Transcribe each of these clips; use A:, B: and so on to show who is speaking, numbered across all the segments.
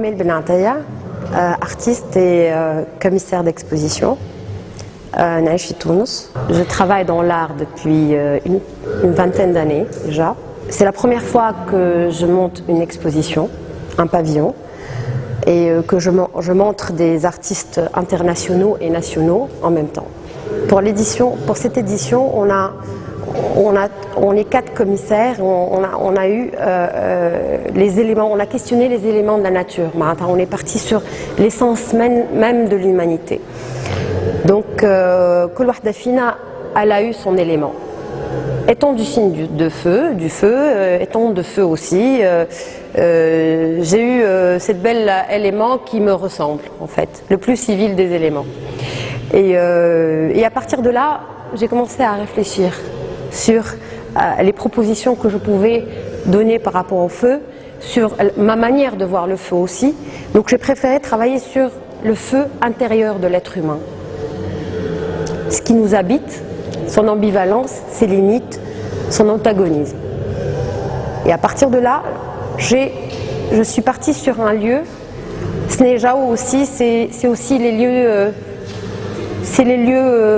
A: Amel Benataya, artiste et commissaire d'exposition. Je travaille dans l'art depuis une vingtaine d'années déjà. C'est la première fois que je monte une exposition, un pavillon, et que je montre des artistes internationaux et nationaux en même temps. Pour cette édition, on est 4 commissaires. On a eu les éléments, on a questionné les éléments de la nature. On est parti sur l'essence même de l'humanité. Donc, Kol Wahda Fina, elle a eu son élément. Étant du signe du feu, étant de feu aussi, j'ai eu cette belle élément qui me ressemble, en fait, le plus civil des éléments. Et à partir de là, j'ai commencé à réfléchir sur les propositions que je pouvais donner par rapport au feu, sur ma manière de voir le feu aussi. Donc j'ai préféré travailler sur le feu intérieur de l'être humain. Ce qui nous habite, son ambivalence, ses limites, son antagonisme. Et à partir de là, je suis partie sur un lieu. Snejao aussi, c'est aussi les lieux,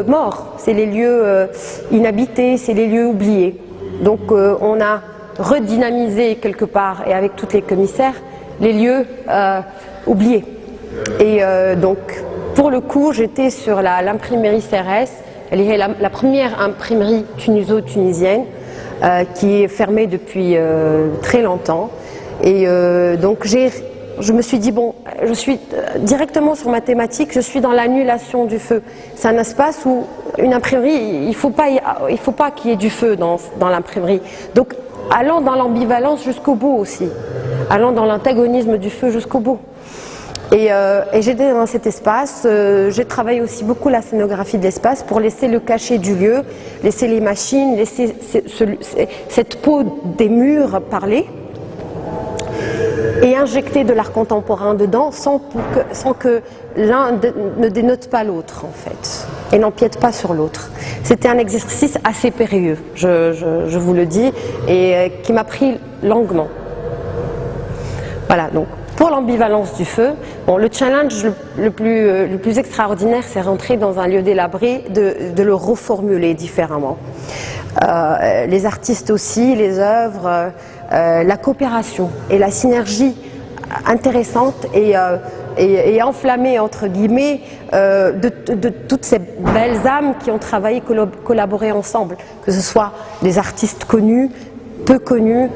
A: morts, c'est les lieux inhabités, c'est les lieux oubliés. Donc on a redynamisé quelque part, et avec tous les commissaires, les lieux oubliés. Et donc pour le coup, j'étais sur l'imprimerie CRS. Elle est la première imprimerie tuniso-tunisienne qui est fermée depuis très longtemps. Et donc je me suis dit, bon, je suis directement sur ma thématique, je suis dans l'annulation du feu. C'est un espace où une imprimerie, il faut pas qu'il y ait du feu dans l'imprimerie. Donc allons dans l'ambivalence jusqu'au bout aussi, allons dans l'antagonisme du feu jusqu'au bout. Et j'étais dans cet espace, j'ai travaillé aussi beaucoup la scénographie de l'espace pour laisser le cachet du lieu, laisser les machines, laisser cette peau des murs parler et injecter de l'art contemporain dedans sans que l'un ne dénote pas l'autre en fait et n'empiète pas sur l'autre. C'était un exercice assez périlleux, je vous le dis, et qui m'a pris longuement. Voilà, donc pour l'ambivalence du feu, bon, le challenge le plus extraordinaire, c'est rentrer dans un lieu délabré, de le reformuler différemment. Les artistes aussi, les œuvres, la coopération et la synergie intéressante et enflammée entre guillemets de toutes ces belles âmes qui ont travaillé, collaboré ensemble, que ce soit des artistes connus, peu connus,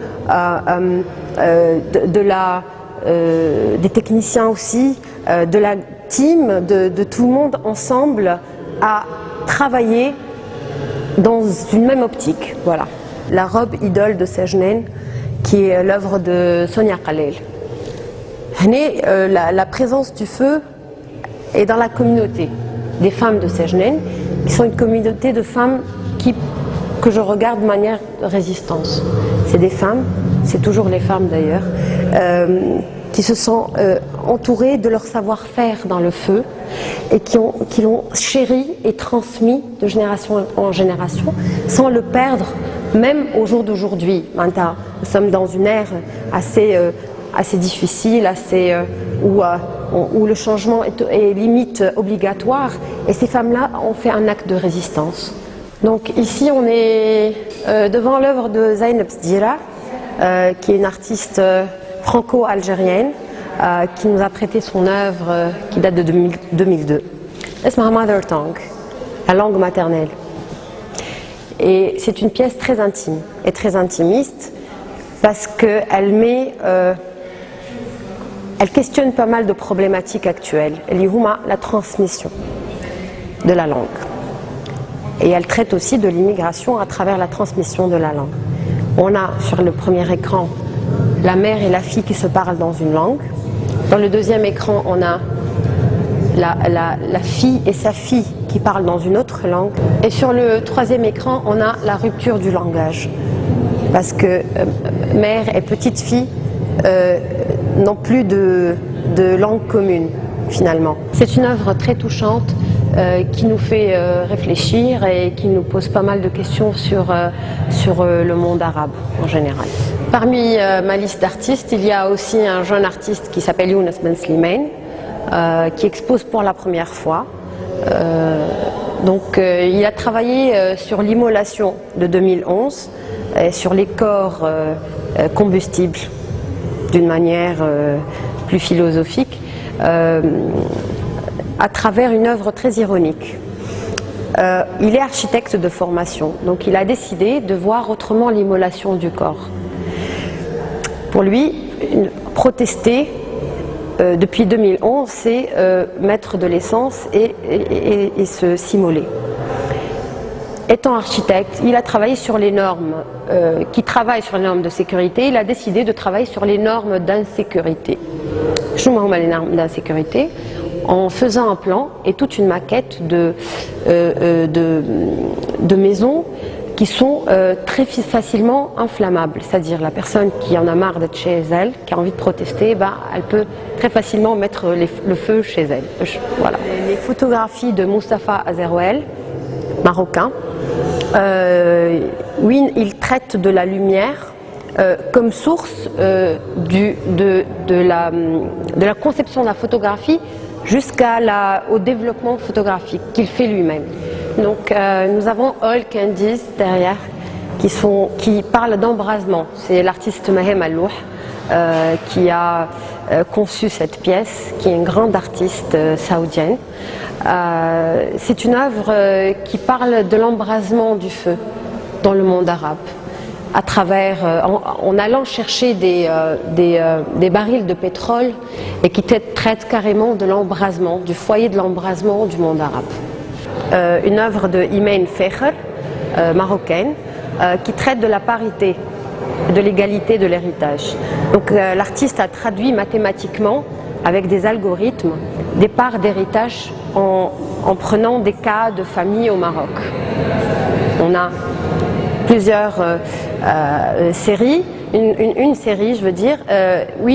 A: des techniciens aussi, de la team, de tout le monde ensemble à travailler dans une même optique. Voilà. La robe idole de Sejnen, qui est l'œuvre de Sonia Khalil. La présence du feu est dans la communauté des femmes de Sejnen, qui sont une communauté de femmes que je regarde de manière de résistance. C'est des femmes, c'est toujours les femmes d'ailleurs, qui se sont entourées de leur savoir-faire dans le feu et qui l'ont chéri et transmis de génération en génération sans le perdre, même au jour d'aujourd'hui. Maintenant, nous sommes dans une ère assez difficile, où le changement est limite obligatoire, et ces femmes-là ont fait un acte de résistance. Donc ici on est devant l'œuvre de Zainab Sdira, qui est une artiste franco-algérienne qui nous a prêté son œuvre qui date de 2002. C'est ma mother tongue, la langue maternelle. Et c'est une pièce très intime et très intimiste parce qu'elle elle questionne pas mal de problématiques actuelles. Elle y a la transmission de la langue. Et elle traite aussi de l'immigration à travers la transmission de la langue. On a sur le premier écran la mère et la fille qui se parlent dans une langue. Dans le deuxième écran, on a la fille et sa fille qui parlent dans une autre langue. Et sur le troisième écran, on a la rupture du langage. Parce que mère et petite fille n'ont plus de langue commune, finalement. C'est une œuvre très touchante qui nous fait réfléchir et qui nous pose pas mal de questions sur le monde arabe en général. Parmi ma liste d'artistes, il y a aussi un jeune artiste qui s'appelle Younes Ben Slimane, qui expose pour la première fois. Il a travaillé sur l'immolation de 2011, et sur les corps combustibles d'une manière plus philosophique, à travers une œuvre très ironique. Il est architecte de formation, donc il a décidé de voir autrement l'immolation du corps. Pour lui, protester depuis 2011, c'est mettre de l'essence et s'immoler. Étant architecte, il a travaillé sur les normes, qui travaille sur les normes de sécurité. Il a décidé de travailler sur les normes d'insécurité. Je vous montre les normes d'insécurité en faisant un plan et toute une maquette de maisons qui sont très facilement inflammables. C'est-à-dire la personne qui en a marre d'être chez elle, qui a envie de protester, elle peut très facilement mettre le feu chez elle. Voilà. Les photographies de Mustapha Azerouel, marocain, oui, il traite de la lumière comme source de la conception de la photographie jusqu'au développement photographique qu'il fait lui-même. Donc nous avons All Candies derrière qui parle d'embrasement. C'est l'artiste Mahem Allouh qui a conçu cette pièce, qui est une grande artiste saoudienne. C'est une œuvre qui parle de l'embrasement du feu dans le monde arabe, à travers, en allant chercher des barils de pétrole et qui traite carrément de l'embrasement, du foyer de l'embrasement du monde arabe. Une œuvre de Imen Fekher, marocaine, qui traite de la parité, de l'égalité de l'héritage. Donc l'artiste a traduit mathématiquement, avec des algorithmes, des parts d'héritage en prenant des cas de famille au Maroc. On a plusieurs séries, une série, je veux dire, où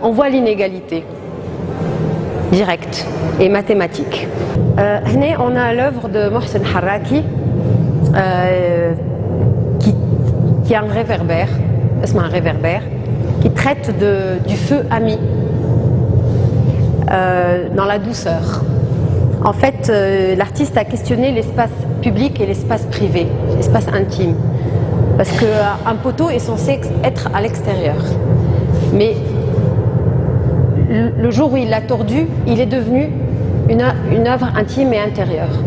A: on voit l'inégalité directe et mathématique. On a l'œuvre de Mohsen Harraki qui a un réverbère, qui traite du feu ami dans la douceur. En fait, l'artiste a questionné l'espace public et l'espace privé, l'espace intime. Parce qu'un poteau est censé être à l'extérieur. Mais le jour où il l'a tordu, il est devenu une œuvre intime et intérieure.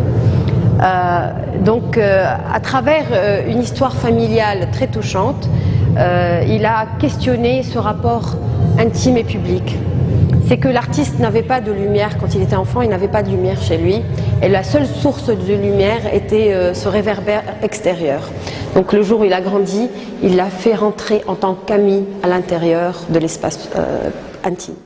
A: À travers une histoire familiale très touchante, il a questionné ce rapport intime et public. C'est que l'artiste n'avait pas de lumière quand il était enfant, il n'avait pas de lumière chez lui. Et la seule source de lumière était ce réverbère extérieur. Donc le jour où il a grandi, il l'a fait rentrer en tant qu'ami à l'intérieur de l'espace intime.